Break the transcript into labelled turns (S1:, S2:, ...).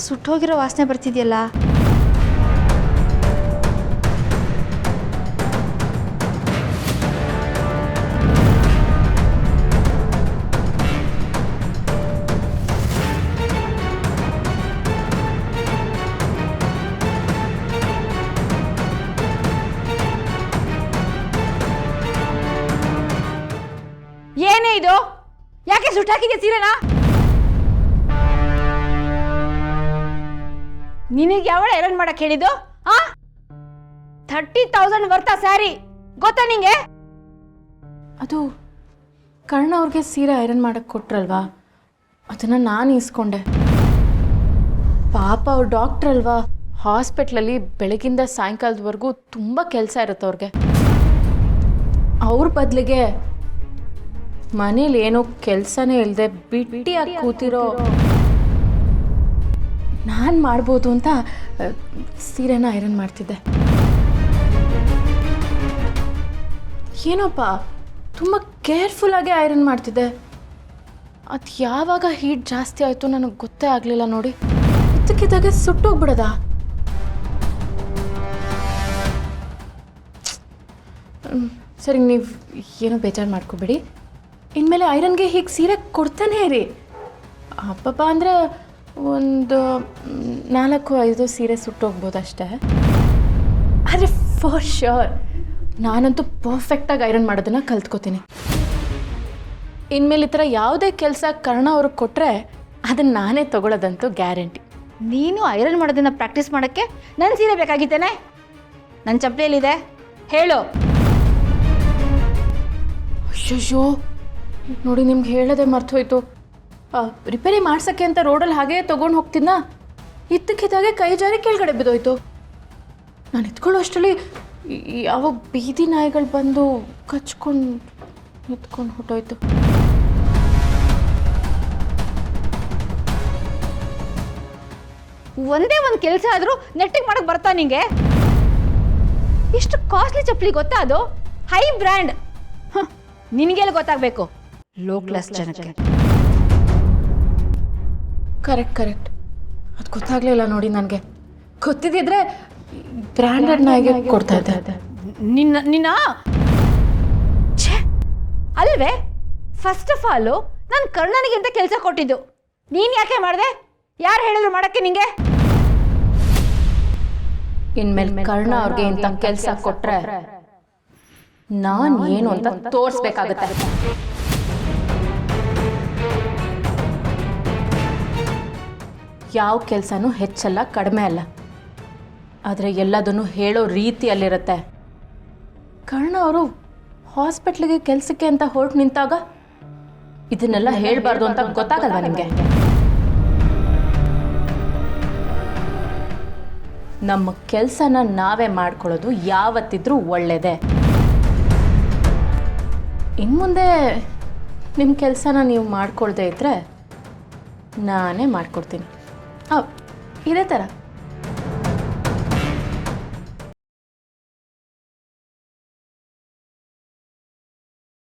S1: ಸುಟ್ಟೋಗಿರೋ ವಾಸನೆ ಬರ್ತಿದೆಯಲ್ಲ. ಏನೇ ಇದು? ಯಾಕೆ ಸುಟ್ಟಾಕಿದ್ಯಾ ಸೀರೆನಾ? ನಿನಗೆ ಯಾವಳ ಐರನ್ ಮಾಡಕ್ ಹೇಳಿದ್ದು? 30,000 ವರ್ತ ಸ್ಯಾರಿ ಗೊತ್ತಾ ನಿಂಗೆ?
S2: ಅದು ಕರ್ಣ ಅವ್ರಿಗೆ ಸೀರೆ ಐರನ್ ಮಾಡಕ್ಕೆ ಕೊಟ್ರಲ್ವಾ, ಅದನ್ನು ನಾನು ಇಸ್ಕೊಂಡೆ. ಪಾಪ ಅವ್ರು ಡಾಕ್ಟ್ರ್ ಅಲ್ವಾ, ಹಾಸ್ಪಿಟ್ಲಲ್ಲಿ ಬೆಳಗಿಂದ ಸಾಯಂಕಾಲದವರೆಗೂ ತುಂಬ ಕೆಲಸ ಇರುತ್ತೆ ಅವ್ರಿಗೆ. ಅವ್ರ ಬದಲಿಗೆ ಮನೇಲಿ ಏನೋ ಕೆಲಸನೇ ಇಲ್ಲದೆ ಬಿಟ್ಟಿಯಾಗಿ ಕೂತಿರೋ ನಾನು ಮಾಡ್ಬೋದು ಅಂತ ಸೀರೆನ ಐರನ್ ಮಾಡ್ತಿದ್ದೆ. ಏನೋಪ್ಪ ತುಂಬ ಕೇರ್ಫುಲ್ಲಾಗೆ ಐರನ್ ಮಾಡ್ತಿದ್ದೆ. ಅದು ಯಾವಾಗ ಹೀಟ್ ಜಾಸ್ತಿ ಆಯಿತು ನನಗೆ ಗೊತ್ತೇ ಆಗಲಿಲ್ಲ ನೋಡಿ. ಇದ್ದಕ್ಕಿದ್ದಾಗೆ ಸುಟ್ಟೋಗ್ಬಿಡದ. ಸರಿ, ನೀವು ಏನೋ ಬೇಜಾರು ಮಾಡ್ಕೋಬೇಡಿ. ಇನ್ಮೇಲೆ ಐರನ್ಗೆ ಹೀಗೆ ಸೀರೆ ಕೊಡ್ತಾನೇ ಇರಿ. ಹಬ್ಬಬ್ಬ ಅಂದರೆ ಒಂದು 4-5 ಸೀರೆ ಸುಟ್ಟೋಗ್ಬೋದು ಅಷ್ಟೇ. ಆದರೆ ಫಾರ್ ಶ್ಯೂರ್ ನಾನಂತೂ ಪರ್ಫೆಕ್ಟಾಗಿ ಐರನ್ ಮಾಡೋದನ್ನು ಕಲ್ತ್ಕೋತೀನಿ. ಇನ್ಮೇಲೆ ಈ ಥರ ಯಾವುದೇ ಕೆಲಸ ಕರ್ಣ ಅವ್ರಿಗೆ ಕೊಟ್ಟರೆ ಅದನ್ನು ನಾನೇ ತೊಗೊಳ್ಳೋದಂತೂ ಗ್ಯಾರಂಟಿ.
S1: ನೀನು ಐರನ್ ಮಾಡೋದನ್ನ ಪ್ರಾಕ್ಟೀಸ್ ಮಾಡೋಕ್ಕೆ ನನ್ನ ಸೀರೆ ಬೇಕಾಗಿತ್ತೇನೆ? ನನ್ನ ಚಪ್ಪಲಿಯಲ್ಲಿದೆ, ಹೇಳು.
S2: ಅಯ್ಯೋ ನೋಡಿ, ನಿಮ್ಗೆ ಹೇಳೋದೇ ಮರ್ತೋಯ್ತು. ರಿಪೇರಿ ಮಾಡ್ಸೋಕ್ಕೆ ಅಂತ ರೋಡಲ್ಲಿ ಹಾಗೇ ತೊಗೊಂಡು ಹೋಗ್ತಿದ್ನ, ಇದ್ದಕ್ಕಿದ್ದಾಗೆ ಕೈ ಜಾರಿ ಕೆಳಗಡೆ ಬಿದ್ದೋಯ್ತು. ನಾನು ಎತ್ಕೊಳ್ಳೋ ಅಷ್ಟರಲ್ಲಿ ಯಾವ ಬೀದಿ ನಾಯಿಗಳು ಬಂದು ಕಚ್ಕೊಂಡು ಎತ್ಕೊಂಡು ಹೊಟ್ಟೋಯ್ತು.
S1: ಒಂದೇ ಒಂದು ಕೆಲಸ ಆದರೂ ನೆಟ್ಟಿಗೆ ಮಾಡೋಕ್ಕೆ ಬರ್ತಾ ನಿಂಗೆ? ಇಷ್ಟು ಕಾಸ್ಟ್ಲಿ ಚಪ್ಪಲಿ ಗೊತ್ತಾ? ಅದು ಹೈ ಬ್ರ್ಯಾಂಡ್. ನಿನಗೆಲ್ಲ ಗೊತ್ತಾಗಬೇಕು, ಲೋ ಕ್ಲಾಸ್ ಜನಕ್ಕೆ.
S2: ಕರೆಕ್ಟ್ ಅದು ಗೊತ್ತಾಗಲಿಲ್ಲ ನೋಡಿ. ನನಗೆ ಗೊತ್ತಿದ್ದಿದ್ರೆ ಬ್ರ್ಯಾಂಡೆಡ್ ನಾಯಿಗೆ ಕೊಡ್ತಾ ಇದ್ದೆ.
S1: ನಿನ್ನ ಛೇ ಅಲ್ವೇ? ಫಸ್ಟ್ ಆಫ್ ಆಲು ನಾನು ಕರ್ಣನಿಗೆ ಅಂತ ಕೆಲಸ ಕೊಟ್ಟಿದ್ದು, ನೀನು ಯಾಕೆ ಮಾಡಿದೆ? ಯಾರು ಹೇಳಿದ್ರು ಮಾಡೋಕ್ಕೆ ನಿಂಗೆ?
S2: ಇನ್ಮೇಲೆ ಕರ್ಣ ಅವ್ರಿಗೆ ಇಂಥ ಕೆಲಸ ಕೊಟ್ರೆ ನಾನು ಏನು ಅಂತ ತೋರಿಸ್ಬೇಕಾಗತ್ತೆ. ಯಾವ ಕೆಲಸನೂ ಹೆಚ್ಚಲ್ಲ, ಕಡಿಮೆ ಅಲ್ಲ, ಆದರೆ ಎಲ್ಲದನ್ನು ಹೇಳೋ ರೀತಿಯಲ್ಲಿರುತ್ತೆ. ಕರ್ಣ ಅವರು ಹಾಸ್ಪಿಟ್ಲಿಗೆ ಕೆಲಸಕ್ಕೆ ಅಂತ ಹೊರಟು ನಿಂತಾಗ ಇದನ್ನೆಲ್ಲ ಹೇಳಬಾರ್ದು ಅಂತ ಗೊತ್ತಾಗಲ್ವಾ ನಿಮಗೆ? ನಮ್ಮ ಕೆಲಸನ ನಾವೇ ಮಾಡ್ಕೊಳ್ಳೋದು ಯಾವತ್ತಿದ್ರೂ ಒಳ್ಳೆಯದೇ. ಇನ್ಮುಂದೆ ನಿಮ್ಮ ಕೆಲಸನ ನೀವು ಮಾಡ್ಕೊಳ್ದೇ ಇದ್ದರೆ ನಾನೇ ಮಾಡ್ಕೊಡ್ತೀನಿ. ಇದೇ ಥರ